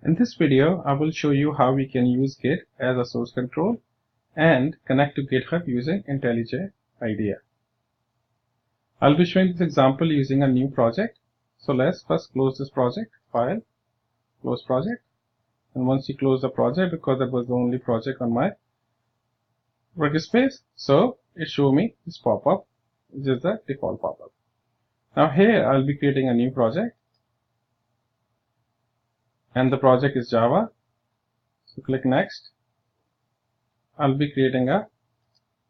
In this video, I will show you how we can use Git as a source control and connect to GitHub using intellij IDEA. I'll be showing this example using a new project. So let's first close this project, File, Close Project. And once you close the project, because that was the only project on my workspace, so it showed me this pop-up, which is the default pop-up. Now here I'll be creating a new project, and the project is Java. So click Next. I'll be creating a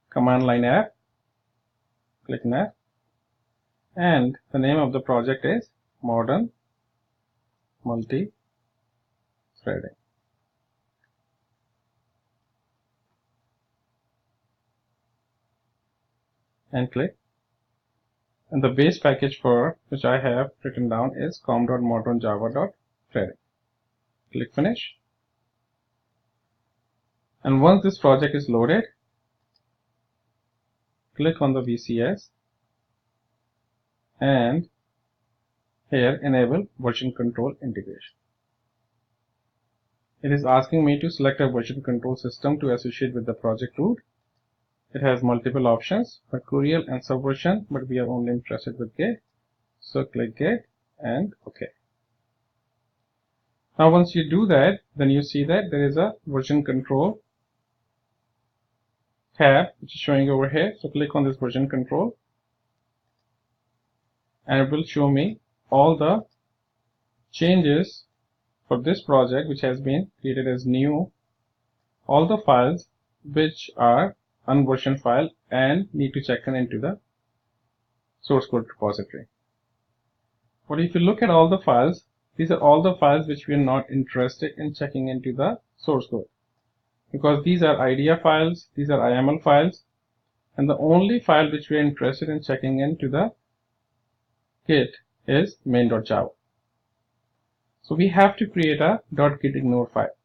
command line app. Click Next. And the name of the project is Modern Multi-Threading. And click. And the base package for which I have written down is com.modernjava.threading. Click Finish. And once this project is loaded, click on the VCS and here enable version control integration. It is asking me to select a version control system to associate with the project root. It has multiple options, Mercurial and Subversion, but we are only interested with Git. So click Git and OK. Now once you do that, then you see that there is a version control tab which is showing over here. So click on this version control and it will show me all the changes for this project which has been created as new, all the files which are unversioned file and need to check in into the source code repository. But if you look at all the files, these are all the files which we are not interested in checking into the source code, because these are IDEA files, these are YAML files, and the only file which we are interested in checking into the Git is main.java. So we have to create a .gitignore file.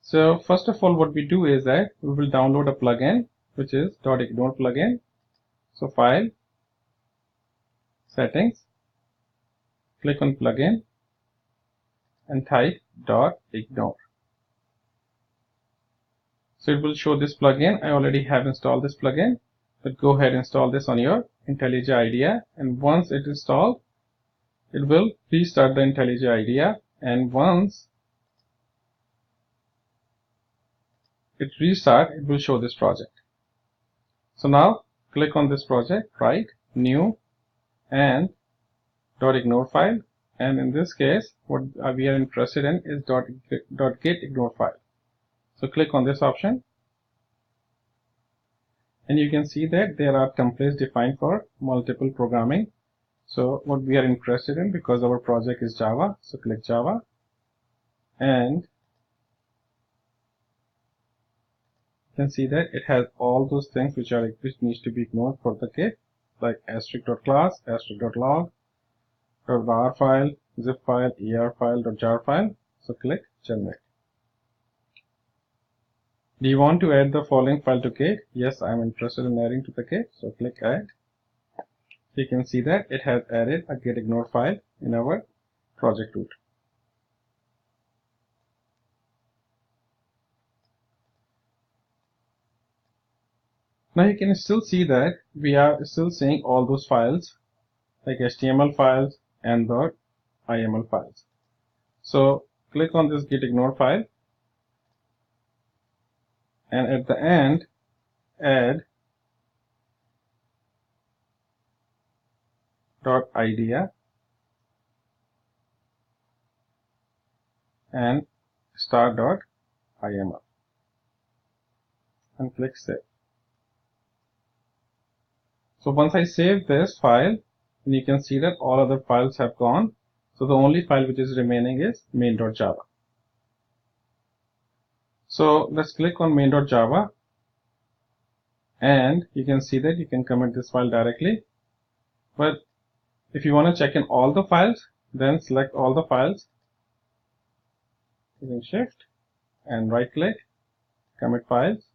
So first of all, what we do is that we will download a plugin which is .ignore plugin. So File, Settings, click on Plugin and type .ignore. So it will show this plugin. I already have installed this plugin, but go ahead and install this on your intellij IDEA, and once it is installed, it will restart the intellij IDEA, and once it restarts, it will show this project. So now click on this project, write new and .ignore file, and in this case what we are interested in is .gitignore file. So click on this option and you can see that there are templates defined for multiple programming. So what we are interested in, because our project is Java, so click Java, and you can see that it has all those things which needs to be ignored for the Git, like *class, *log, .var file, zip file, er file, .jar file. So click Generate. Do you want to add the following file to Git? Yes, I am interested in adding to the Git, so click Add. You can see that it has added a gitignore file in our project root. Now you can still see that we are still seeing all those files like HTML files and the YAML files. So click on this gitignore file and at the end add .idea and star.yml and click Save. So once I save this file, and you can see that all other files have gone. So the only file which is remaining is main.java. So let's click on main.java and you can see that you can commit this file directly. But if you want to check in all the files, then select all the files, using Shift and right click, commit files.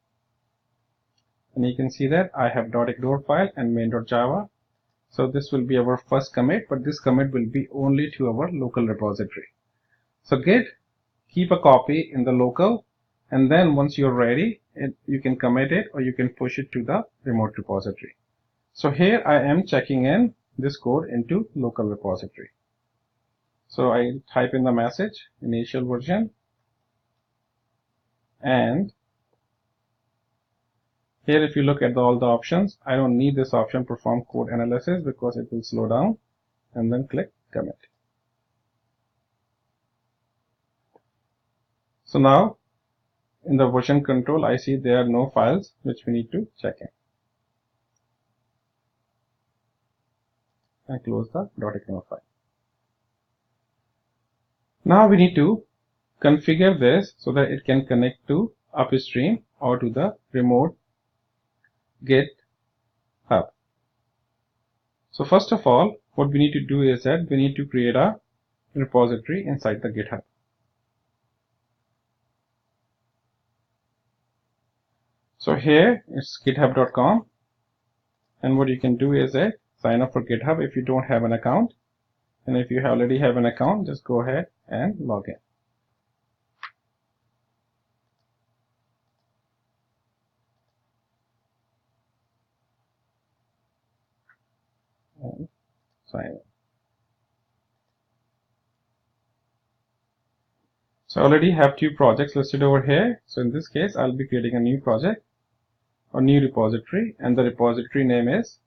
And you can see that I have .ignore file and main.java. So this will be our first commit, but this commit will be only to our local repository. So Git keep a copy in the local, and then once you're ready, you can commit it or you can push it to the remote repository. So here I am checking in this code into local repository. So I type in the message, initial version, and here if you look at all the options, I don't need this option perform code analysis because it will slow down, and then click commit. So now in the version control, I see there are no files which we need to check in. And close the .xml file. Now we need to configure this so that it can connect to upstream or to the remote GitHub. So first of all, what we need to do is that we need to create a repository inside the GitHub. So here it's github.com, and what you can do is that sign up for GitHub if you don't have an account, and if you already have an account, just go ahead and log in. And sign in. So I already have 2 projects listed over here. So in this case, I'll be creating a new project or new repository, and the repository name is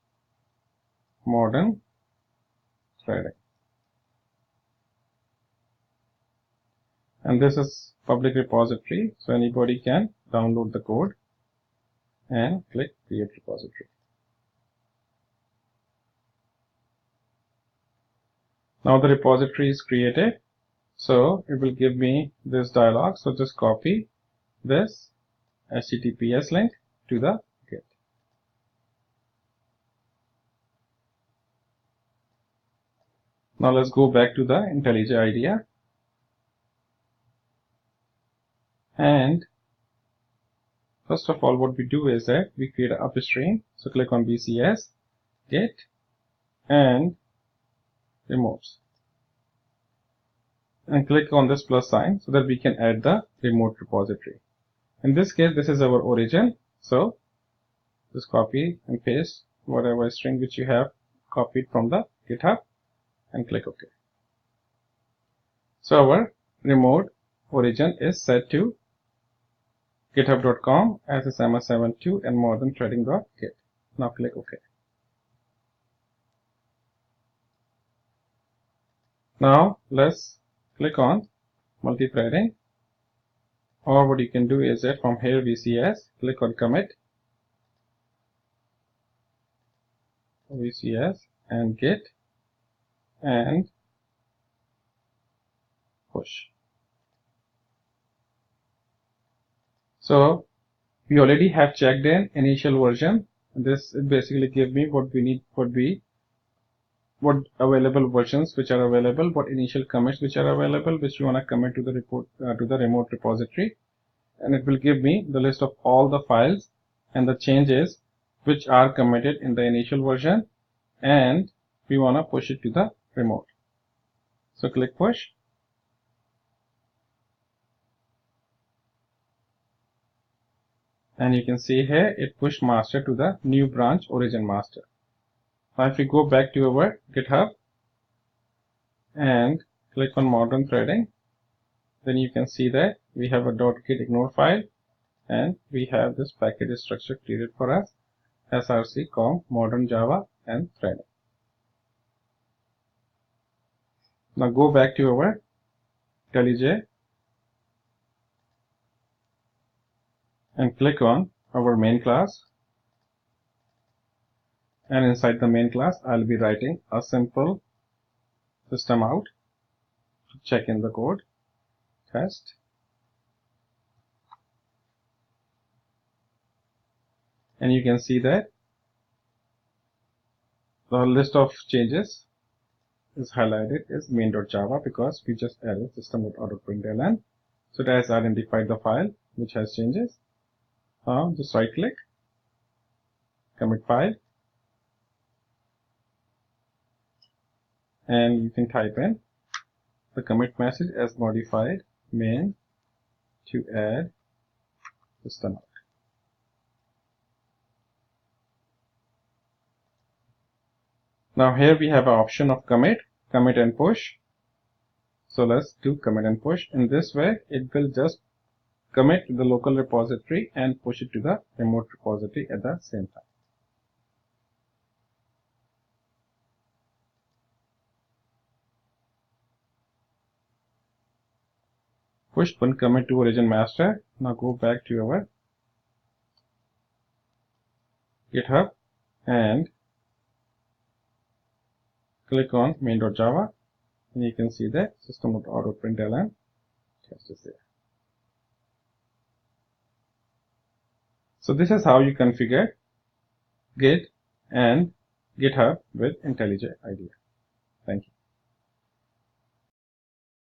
Modern Threading. And this is public repository, so anybody can download the code and click create repository. Now the repository is created, so it will give me this dialog. So just copy this HTTPS link to the Git. Now let's go back to the IntelliJ IDEA, and first of all what we do is that we create an upstream. So click on BCS, Git, and remotes, and click on this plus sign so that we can add the remote repository. In this case, this is our origin, so just copy and paste whatever string which you have copied from the GitHub and click OK. So our remote origin is set to github.com as SMS72 and modernthreading.git. Now click OK. Now let's click on multi-threading, or what you can do is that from here VCS, click on commit, VCS and Git and push. So we already have checked in initial version. This basically gives me what we need, what available versions which are available, what initial commits which are available, which you want to commit to the remote repository, and it will give me the list of all the files and the changes which are committed in the initial version, and we want to push it to the remote. So click push. And you can see here it pushed master to the new branch origin master. Now if we go back to our GitHub and click on modern threading, then you can see that we have a .gitignore file and we have this package structure created for us, src com modern java and threading. Now go back to our IntelliJ and click on our main class, and inside the main class I'll be writing a simple system out to check in the code test, and you can see that the list of changes is highlighted is main.java because we just added system.out.println, so it has identified the file which has changes. Just right click, commit file, and you can type in the commit message as modified main to add system out. Now here we have an option of commit and push. So let's do commit and push. In this way, it will just commit to the local repository and push it to the remote repository at the same time. Push one commit to origin master. Now go back to our GitHub and click on main.java, and you can see that system.out.println test is there. So this is how you configure Git and GitHub with IntelliJ IDEA. Thank you.